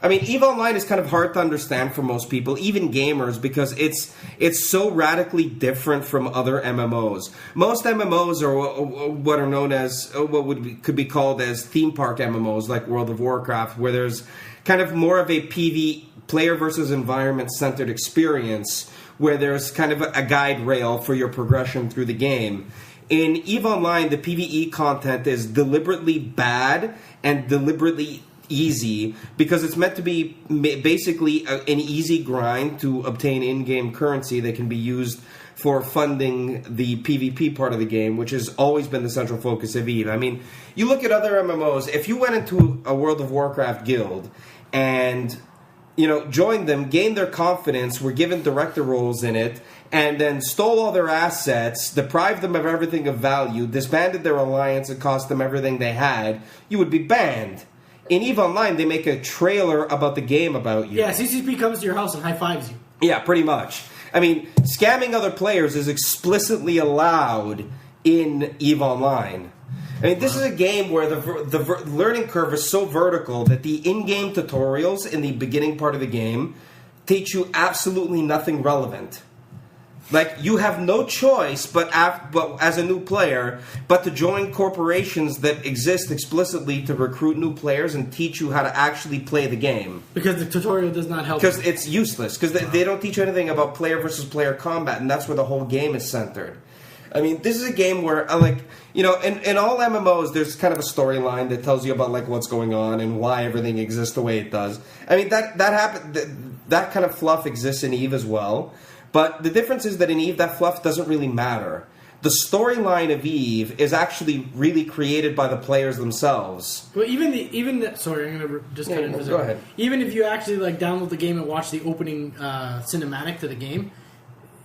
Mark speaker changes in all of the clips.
Speaker 1: I mean, EVE Online is kind of hard to understand for most people, even gamers, because it's so radically different from other MMOs. Most MMOs are what are known as could be called as theme park MMOs, like World of Warcraft, where there's kind of more of a PV player versus environment centered experience, where there's kind of a guide rail for your progression through the game. In EVE Online, the PvE content is deliberately bad and deliberately easy because it's meant to be basically an easy grind to obtain in-game currency that can be used for funding the PvP part of the game, which has always been the central focus of EVE. I mean, you look at other MMOs, if you went into a World of Warcraft guild and, you know, joined them, gained their confidence, were given director roles in it, and then stole all their assets, deprived them of everything of value, disbanded their alliance, and cost them everything they had, you would be banned. In EVE Online, they make a trailer about the game about you.
Speaker 2: Yeah, CCP comes to your house and high-fives you.
Speaker 1: Yeah, pretty much. I mean, scamming other players is explicitly allowed in EVE Online. I mean, this is a game where the learning curve is so vertical that the in-game tutorials in the beginning part of the game teach you absolutely nothing relevant. Like, you have no choice but as a new player, but to join corporations that exist explicitly to recruit new players and teach you how to actually play the game.
Speaker 2: Because the tutorial does not help.
Speaker 1: Because it's useless. Because they don't teach you anything about player versus player combat, and that's where the whole game is centered. I mean, this is a game where, like, you know, in all MMOs, there's kind of a storyline that tells you about, like, what's going on and why everything exists the way it does. I mean, that kind of fluff exists in EVE as well. But the difference is that in EVE, that fluff doesn't really matter. The storyline of EVE is actually really created by the players themselves.
Speaker 2: Well, sorry, I'm gonna just cut in for a second.
Speaker 1: Go ahead.
Speaker 2: Even if you actually like download the game and watch the opening cinematic to the game,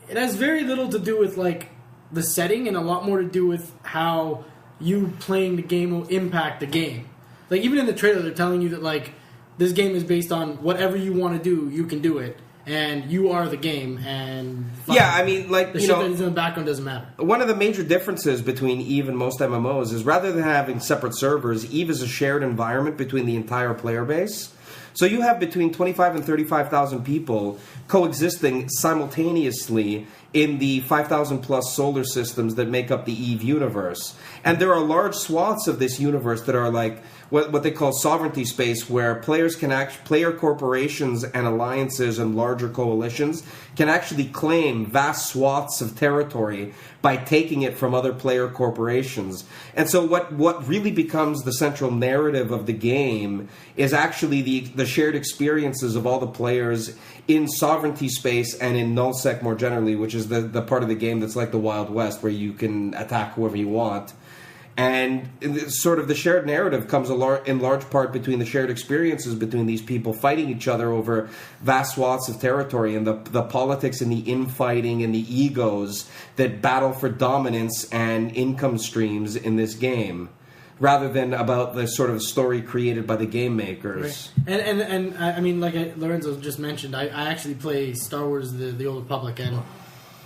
Speaker 2: it has very little to do with like the setting and a lot more to do with how you playing the game will impact the game. Like even in the trailer, they're telling you that like this game is based on whatever you want to do, you can do it. And you are the game, and
Speaker 1: yeah, I mean, like,
Speaker 2: the shit that is in the background doesn't matter.
Speaker 1: One of the major differences between EVE and most MMOs is rather than having separate servers, EVE is a shared environment between the entire player base. So you have between 25 and 35,000 people coexisting simultaneously in the 5,000 plus solar systems that make up the EVE universe. And there are large swaths of this universe that are like what they call sovereignty space, where players can player corporations and alliances and larger coalitions can actually claim vast swaths of territory by taking it from other player corporations. And so what really becomes the central narrative of the game is actually the shared experiences of all the players in sovereignty space and in nullsec more generally, which is the part of the game that's like the Wild West, where you can attack whoever you want. And sort of the shared narrative comes in large part between the shared experiences between these people fighting each other over vast swaths of territory, and the politics and the infighting and the egos that battle for dominance and income streams in this game, rather than about the sort of story created by the game makers.
Speaker 2: Right. And I mean, like Lorenzo just mentioned, I actually play Star Wars: The Old Republic, and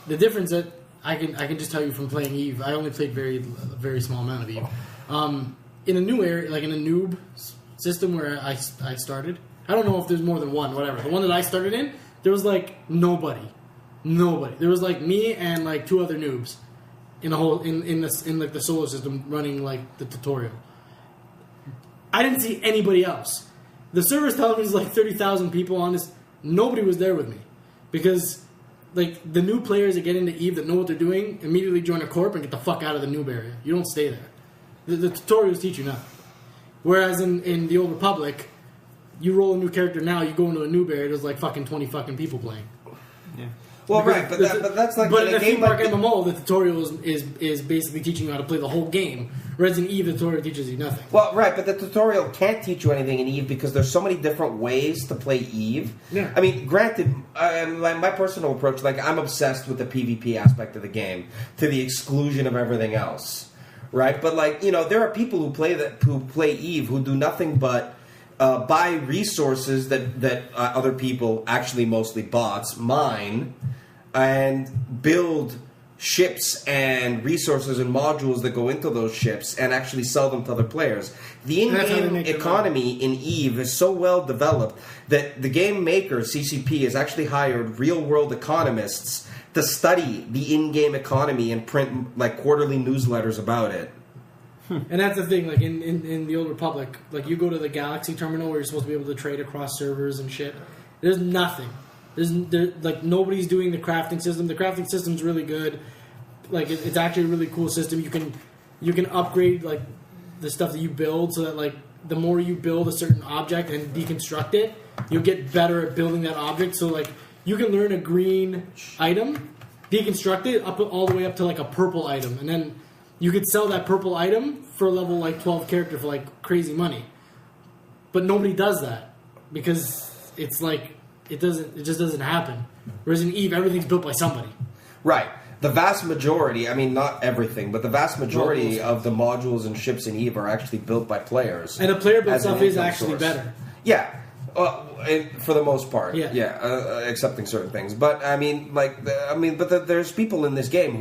Speaker 2: the difference that I can just tell you from playing EVE, I only played a very small amount of EVE. In a new area, like in a noob system where I started, I don't know if there's more than one, whatever. The one that I started in, there was like nobody. There was like me and like two other noobs in the whole in like the solar system running like the tutorial. I didn't see anybody else. The server's telling me there's like 30,000 people on this. Nobody was there with me because, like, the new players that get into EVE that know what they're doing immediately join a corp and get the fuck out of the noob area. You don't stay there. The tutorials teach you nothing. Whereas in the Old Republic, you roll a new character now, you go into a noob area, there's like fucking 20 fucking people playing.
Speaker 1: Yeah. Well, right, but that's like...
Speaker 2: But in a theme park MMO, the tutorial is basically teaching you how to play the whole game. Whereas in EVE, the tutorial teaches you nothing.
Speaker 1: Well, right, but the tutorial can't teach you anything in EVE because there's so many different ways to play EVE.
Speaker 2: Yeah.
Speaker 1: I mean, granted, my personal approach, like, I'm obsessed with the PvP aspect of the game to the exclusion of everything else, right? But, like, you know, there are people who play EVE who do nothing but buy resources that other people, actually mostly bots, mine, and build ships and resources and modules that go into those ships and actually sell them to other players. The in-game economy in EVE is so well developed that the game maker, CCP, has actually hired real-world economists to study the in-game economy and print like quarterly newsletters about it.
Speaker 2: And that's the thing, like in the Old Republic, like you go to the Galaxy terminal where you're supposed to be able to trade across servers and shit. There's nothing. Like nobody's doing the crafting system. The crafting system's really good. Like it's actually a really cool system. You can upgrade like the stuff that you build so that like the more you build a certain object and deconstruct it, you'll get better at building that object. So like you can learn a green item, deconstruct it up all the way up to like a purple item, and then you could sell that purple item for level like 12 character for like crazy money. But nobody does that because it's like it just doesn't happen. Whereas in EVE, everything's built by somebody.
Speaker 1: Right. The vast majority, I mean, not everything, but the vast majority of the modules and ships in EVE are actually built by players.
Speaker 2: And the player-built stuff is actually better.
Speaker 1: Yeah. For the most part.
Speaker 2: Yeah.
Speaker 1: Accepting certain things. But, I mean, there's people in this game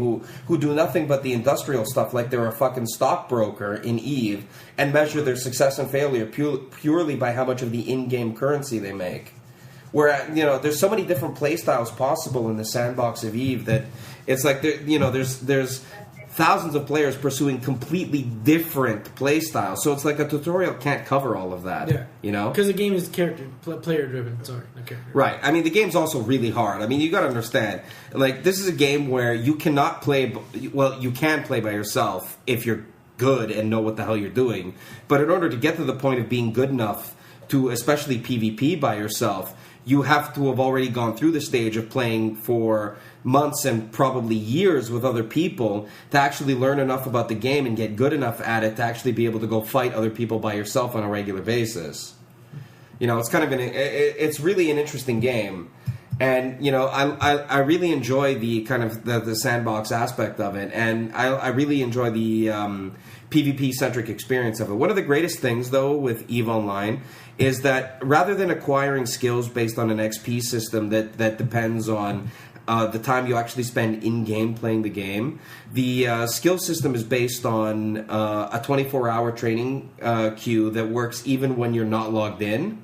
Speaker 1: who do nothing but the industrial stuff like they're a fucking stockbroker in EVE and measure their success and failure purely by how much of the in-game currency they make. Where, there's so many different play styles possible in the sandbox of EVE that it's like, there's thousands of players pursuing completely different play styles. So it's like a tutorial can't cover all of that.
Speaker 2: Yeah. Because the game is player-driven. Sorry, not character.
Speaker 1: Right. I mean, the game's also really hard. I mean, you got to understand, like, this is a game where you cannot play, well, you can play by yourself if you're good and know what the hell you're doing. But in order to get to the point of being good enough to especially PvP by yourself, you have to have already gone through the stage of playing for months and probably years with other people to actually learn enough about the game and get good enough at it to actually be able to go fight other people by yourself on a regular basis. It's kind of it's really an interesting game. And, I really enjoy the kind of the sandbox aspect of it. And I really enjoy the PvP-centric experience of it. One of the greatest things, though, with EVE Online is that rather than acquiring skills based on an XP system that depends on the time you actually spend in-game playing the game, the skill system is based on a 24-hour training queue that works even when you're not logged in,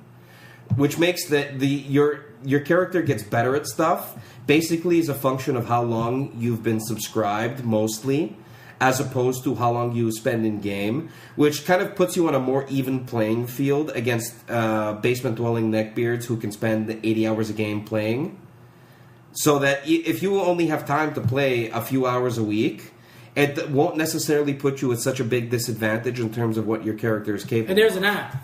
Speaker 1: which makes that your character gets better at stuff basically as a function of how long you've been subscribed, mostly, as opposed to how long you spend in game, which kind of puts you on a more even playing field against basement-dwelling neckbeards who can spend 80 hours a game playing. So that if you only have time to play a few hours a week, it won't necessarily put you at such a big disadvantage in terms of what your character is capable of.
Speaker 2: And there's an app.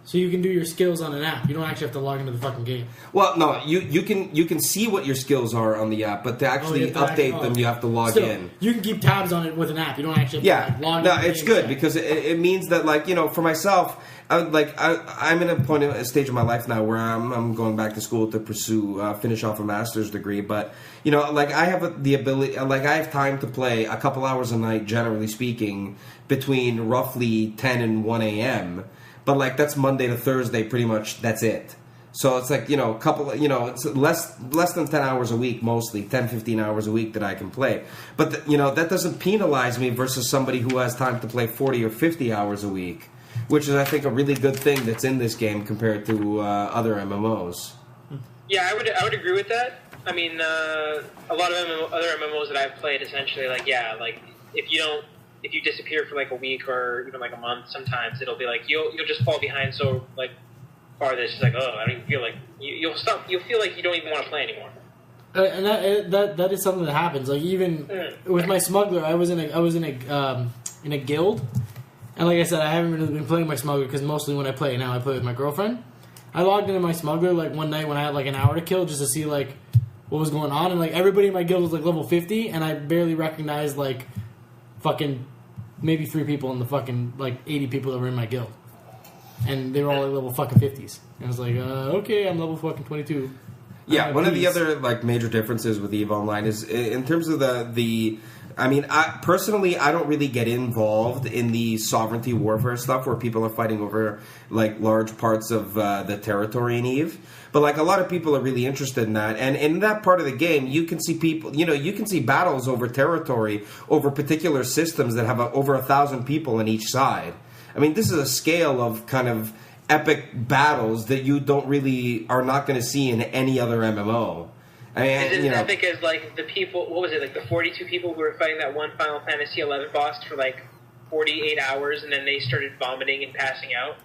Speaker 2: So you can do your skills on an app. You don't actually have to log into the fucking game.
Speaker 1: Well, no, you can see what your skills are on the app, but to actually update them, you have to log in.
Speaker 2: You can keep tabs on it with an app. You don't actually have to log in.
Speaker 1: No, it's good because it means that, like, for myself, I'm in a stage of my life now where I'm going back to school to pursue finish off a master's degree, but I have the ability, I have time to play a couple hours a night, generally speaking, between roughly 10 and 1 a.m. But that's Monday to Thursday, pretty much. That's it. So it's like it's less than 10 hours a week, mostly 10, 15 hours a week that I can play. But that doesn't penalize me versus somebody who has time to play 40 or 50 hours a week, which is, I think, a really good thing that's in this game compared to other MMOs.
Speaker 3: Yeah, I would agree with that. I mean, a lot of other MMOs that I've played, essentially, if you disappear for like a week or even like a month, sometimes it'll be like you'll just fall behind so like far that it's just like, oh, I don't even feel like you'll feel like you don't even want to play anymore.
Speaker 2: And that is something that happens. Like even with my smuggler, I was in a guild, and like I said, I haven't really been playing my smuggler because mostly when I play now, I play with my girlfriend. I logged into my smuggler like one night when I had like an hour to kill just to see like what was going on, and like everybody in my guild was like level 50, and I barely recognized like fucking maybe 3 people in the fucking like 80 people that were in my guild, and they were all like level fucking 50s. And I was like, okay, I'm level fucking 22.
Speaker 1: Yeah, one of the other like major differences with EVE Online is in terms of the I mean, personally, I don't really get involved in the sovereignty warfare stuff where people are fighting over like large parts of the territory in EVE. But like a lot of people are really interested in that, and in that part of the game, you can see people. You can see battles over territory, over particular systems that have over 1,000 people on each side. I mean, this is a scale of kind of epic battles that you are not going to see in any other MMO.
Speaker 3: Is it as epic as like the people? What was it, like the 42 people who were fighting that one Final Fantasy 11 boss for like 48 hours, and then they started vomiting and passing out?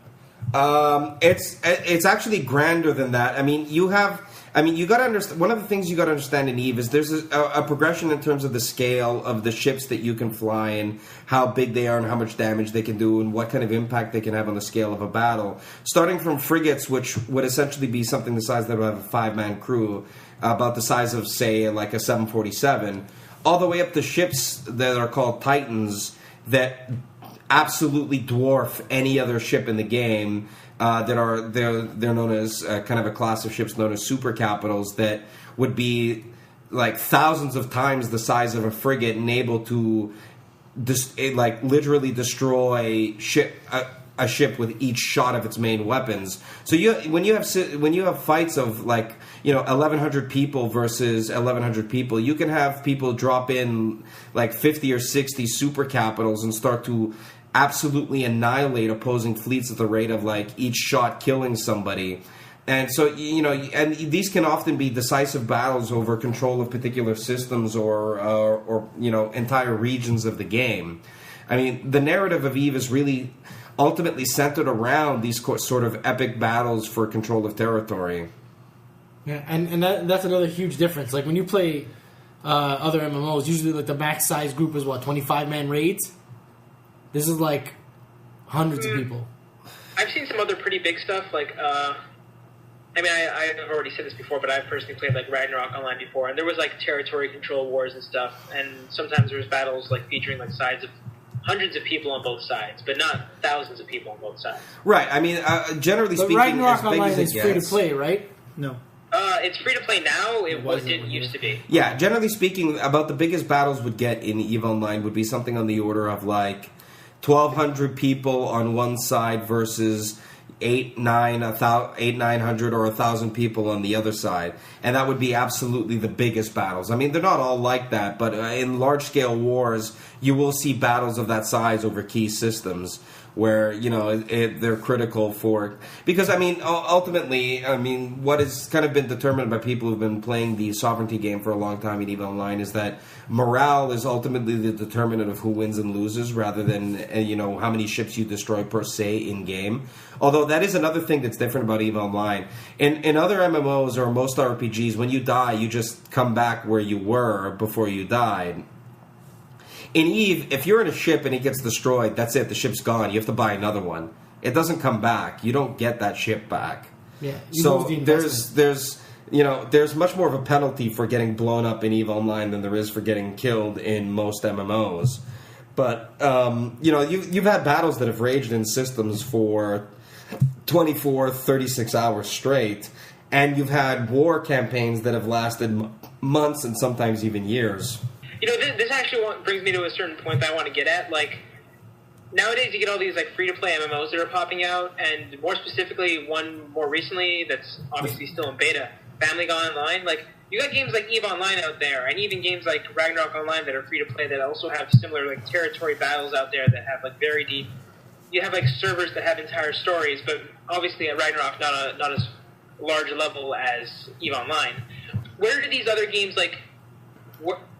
Speaker 1: It's actually grander than that. I mean, you got to understand. One of the things you got to understand in EVE is there's a progression in terms of the scale of the ships that you can fly and how big they are and how much damage they can do and what kind of impact they can have on the scale of a battle. Starting from frigates, which would essentially be something the size that would have a 5-man crew, about the size of, say, like a 747, all the way up to ships that are called Titans that absolutely dwarf any other ship in the game. They're known as kind of a class of ships known as super capitals that would be like thousands of times the size of a frigate and able to literally destroy a ship with each shot of its main weapons. So when you have fights of 1,100 people versus 1,100 people, you can have people drop in like 50 or 60 super capitals and start to absolutely annihilate opposing fleets at the rate of like each shot killing somebody. And so, and these can often be decisive battles over control of particular systems or entire regions of the game. I mean, the narrative of EVE is really ultimately centered around these sort of epic battles for control of territory.
Speaker 2: Yeah, and that's another huge difference. Like when you play other MMOs, usually like the max size group is 25-man raids. This is like hundreds of people.
Speaker 3: I've seen some other pretty big stuff. Like, I've already said this before, but I've personally played like Ragnarok Online before, and there was like territory control wars and stuff. And sometimes there was battles like featuring like sides of hundreds of people on both sides, but not thousands of people on both sides.
Speaker 1: Right. I mean, generally speaking,
Speaker 2: Ragnarok
Speaker 1: as big
Speaker 2: Online
Speaker 1: as it
Speaker 2: is free to play, right? No.
Speaker 3: It's free to play now. It didn't used to be.
Speaker 1: Yeah, generally speaking, about the biggest battles would get in EVE Online would be something on the order of like 1,200 people on one side versus 900 or 1,000 people on the other side, and that would be absolutely the biggest battles. I mean, they're not all like that, but in large-scale wars, you will see battles of that size over key systems where they're critical for, because I mean ultimately, I mean what has kind of been determined by people who've been playing the sovereignty game for a long time in EVE Online is that morale is ultimately the determinant of who wins and loses rather than how many ships you destroy per se in game. Although that is another thing that's different about EVE Online. In other MMOs or most RPGs, when you die, you just come back where you were before you died. In EVE, if you're in a ship and it gets destroyed, that's it. The ship's gone. You have to buy another one. It doesn't come back. You don't get that ship back.
Speaker 2: Yeah.
Speaker 1: So there's much more of a penalty for getting blown up in EVE Online than there is for getting killed in most MMOs. But you've had battles that have raged in systems for 24, 36 hours straight, and you've had war campaigns that have lasted months and sometimes even years.
Speaker 3: This actually brings me to a certain point that I want to get at. Like, nowadays you get all these like free-to-play MMOs that are popping out, and more specifically, one more recently that's obviously still in beta, Family Guy Online. Like, you got games like EVE Online out there, and even games like Ragnarok Online that are free-to-play that also have similar like territory battles out there that have like very deep. You have like servers that have entire stories, but obviously at Ragnarok not as large a level as EVE Online. Where do these other games like?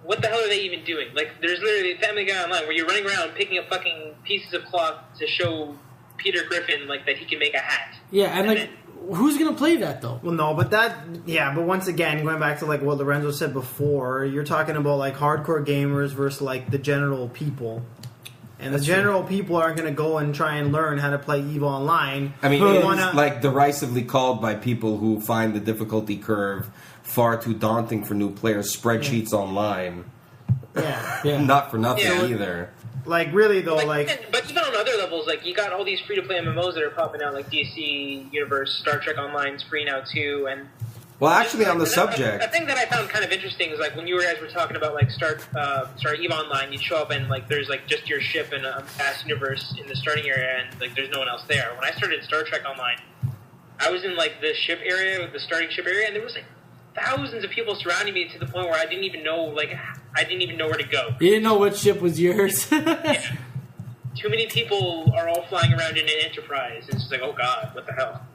Speaker 3: What the hell are they even doing? Like, there's literally Family Guy Online where you're running around picking up fucking pieces of cloth to show Peter Griffin, like, that he can make a hat.
Speaker 2: Yeah, and like, who's going to play that, though?
Speaker 4: Well, no, but but once again, going back to, like, what Lorenzo said before, you're talking about, like, hardcore gamers versus, like, the general people. And the general people aren't going to go and try and learn how to play EVE Online.
Speaker 1: I mean, it's, like, derisively called by people who find the difficulty curve far too daunting for new players. Spreadsheets online.
Speaker 4: Yeah.
Speaker 1: Not for nothing either.
Speaker 4: Like, really, though,
Speaker 3: But even on other levels, like, you got all these free-to-play MMOs that are popping out, like DC Universe, Star Trek Online's free now, too, and
Speaker 1: Well, actually, on the
Speaker 3: A
Speaker 1: subject,
Speaker 3: thing that I found kind of interesting is like when you guys were talking about like start EVE Online, you'd show up and like there's like just your ship in a vast universe in the starting area, and like there's no one else there. When I started Star Trek Online, I was in like the ship area, the starting ship area, and there was like thousands of people surrounding me to the point where I didn't even know where to go.
Speaker 2: You didn't know what ship was yours.
Speaker 3: Yeah. Too many people are all flying around in an Enterprise. It's just like, oh god, what the hell?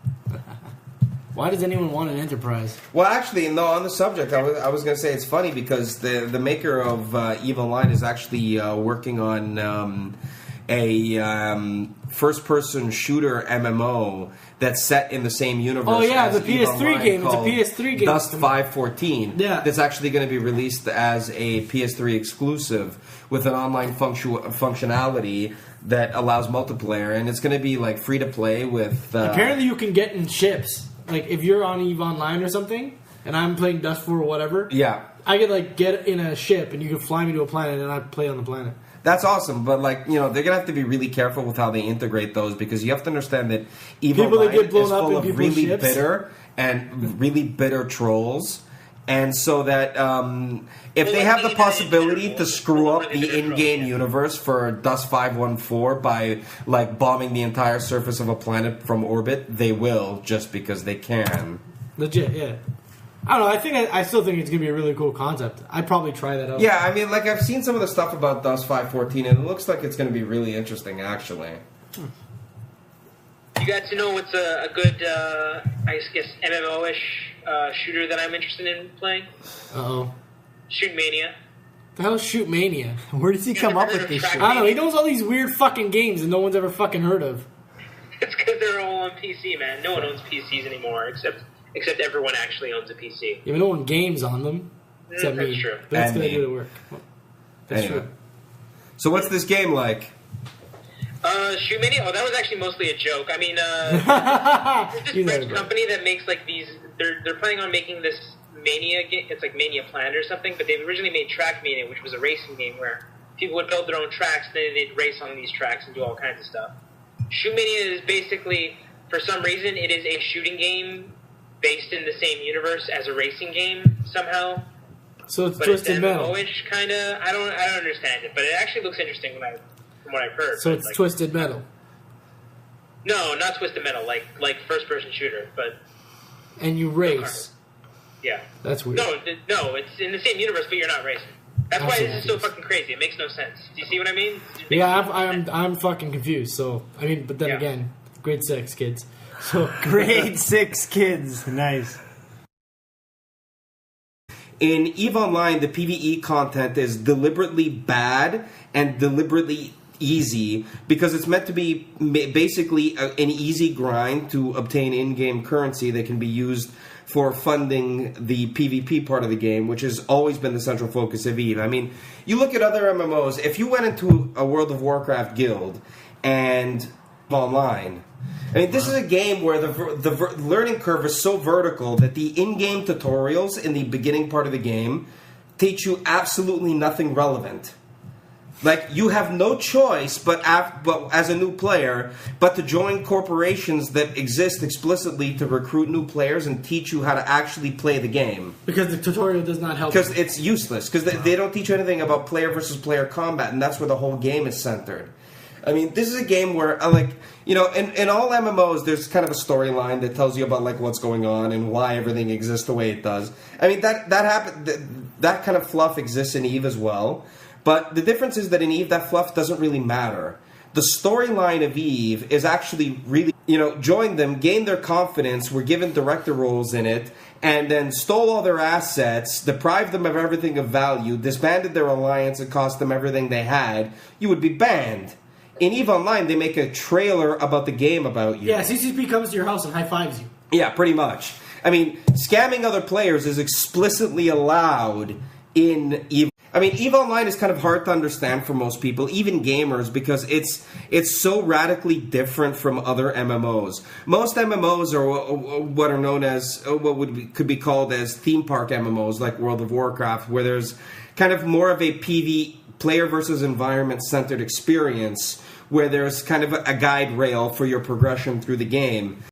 Speaker 2: Why does anyone want an Enterprise?
Speaker 1: well, actually, no. On the subject, I was going to say it's funny because the maker of EVE Online is actually working on a first-person shooter MMO that's set in the same universe.
Speaker 2: Oh yeah,
Speaker 1: as
Speaker 2: the
Speaker 1: EVE
Speaker 2: PS3
Speaker 1: Online
Speaker 2: game. It's a
Speaker 1: called
Speaker 2: PS3 game.
Speaker 1: Dust 514.
Speaker 2: Yeah.
Speaker 1: That's actually going to be released as a PS3 exclusive with an online functionality that allows multiplayer, and it's going to be like free to play with.
Speaker 2: Apparently, you can get in ships. Like if you're on EVE Online or something, and I'm playing Dust 4 or whatever.
Speaker 1: Yeah.
Speaker 2: I could like get in a ship, and you can fly me to a planet, and I play on the planet.
Speaker 1: That's awesome, but like they're gonna have to be really careful with how they integrate those because you have to understand that EVE
Speaker 2: People that
Speaker 1: Online
Speaker 2: get blown
Speaker 1: is
Speaker 2: up
Speaker 1: full
Speaker 2: in
Speaker 1: of
Speaker 2: people's
Speaker 1: really
Speaker 2: ships.
Speaker 1: bitter and really bitter trolls, and so that if
Speaker 3: Well,
Speaker 1: they
Speaker 3: like
Speaker 1: have the
Speaker 3: the
Speaker 1: possibility
Speaker 3: individual
Speaker 1: to screw up
Speaker 3: really
Speaker 1: the
Speaker 3: bitter
Speaker 1: in-game
Speaker 3: trolls, yeah.
Speaker 1: universe for Dust 514 by like bombing the entire surface of a planet from orbit, they will just because they can.
Speaker 2: Legit, yeah. I don't know. I still think it's gonna be a really cool concept. I'd probably try that out.
Speaker 1: Yeah, I mean, like I've seen some of the stuff about Dust 514, and it looks like it's going to be really interesting, actually.
Speaker 3: You got to know what's a good, I guess, MMO-ish shooter that I'm interested in playing?
Speaker 2: Uh-oh.
Speaker 3: Shoot Mania.
Speaker 2: The hell is Shoot Mania?
Speaker 4: Where does he come up with this shit?
Speaker 2: I don't know. He knows all these weird fucking games that no one's ever fucking heard of.
Speaker 3: It's because they're all on PC, man. No one owns PCs anymore, except everyone actually owns a PC.
Speaker 2: Yeah, but no one games on them. Except
Speaker 3: That's
Speaker 2: me.
Speaker 3: true.
Speaker 2: But that's
Speaker 1: And
Speaker 2: gonna
Speaker 1: me.
Speaker 2: do the work. That's
Speaker 1: Anyway.
Speaker 2: true.
Speaker 1: So what's this game like?
Speaker 3: Shoot Mania? Oh, that was actually mostly a joke. I mean, there's
Speaker 2: You
Speaker 3: this
Speaker 2: know
Speaker 3: French
Speaker 2: it,
Speaker 3: company that makes like these. They're planning on making this Mania game. It's like Mania Planned or something. But they originally made Track Mania, which was a racing game where people would build their own tracks, then they'd race on these tracks and do all kinds of stuff. Shoot Mania is basically, for some reason, it is a shooting game based in the same universe as a racing game somehow.
Speaker 2: So it's
Speaker 3: But
Speaker 2: Twisted
Speaker 3: it's
Speaker 2: Metal.
Speaker 3: MMO-ish kind of. I don't understand it, but it actually looks interesting from what I've heard.
Speaker 2: So
Speaker 3: But,
Speaker 2: it's
Speaker 3: like,
Speaker 2: Twisted Metal.
Speaker 3: No, not Twisted Metal, like first-person shooter, but
Speaker 2: And you race.
Speaker 3: yeah.
Speaker 2: That's weird.
Speaker 3: No, it's in the same universe, but you're not racing. That's why this is so fucking crazy. It makes no sense. Do you see what I mean? It makes
Speaker 2: Yeah,
Speaker 3: no sense.
Speaker 2: I'm fucking confused. So, I mean, but then
Speaker 3: Yeah.
Speaker 2: again, grade 6, kids. So,
Speaker 4: Grade 6 kids. Nice.
Speaker 1: In EVE Online, the PvE content is deliberately bad and deliberately easy because it's meant to be basically an easy grind to obtain in-game currency that can be used for funding the PvP part of the game, which has always been the central focus of EVE. I mean, you look at other MMOs, if you went into a World of Warcraft guild and online, I mean, this is a game where the learning curve is so vertical that the in-game tutorials in the beginning part of the game teach you absolutely nothing relevant. Like, you have no choice but as a new player, but to join corporations that exist explicitly to recruit new players and teach you how to actually play the game.
Speaker 2: because the tutorial does not help.
Speaker 1: Because it's useless. Because they don't teach you anything about player versus player combat, and that's where the whole game is centered. I mean, this is a game where, in all MMOs, there's kind of a storyline that tells you about like what's going on and why everything exists the way it does. I mean, that kind of fluff exists in EVE as well. But the difference is that in EVE, that fluff doesn't really matter. The storyline of EVE is actually really, join them, gain their confidence, were given director roles in it, and then stole all their assets, deprived them of everything of value, disbanded their alliance, and cost them everything they had, you would be banned. In EVE Online, they make a trailer about the game about you.
Speaker 2: Yeah, CCP comes to your house and high-fives you.
Speaker 1: Yeah, pretty much. I mean, scamming other players is explicitly allowed in EVE. I mean, EVE Online is kind of hard to understand for most people, even gamers, because it's so radically different from other MMOs. Most MMOs are what are known as, could be called as theme park MMOs, like World of Warcraft, where there's kind of more of a PvE, player versus environment centered experience, where there's kind of a guide rail for your progression through the game.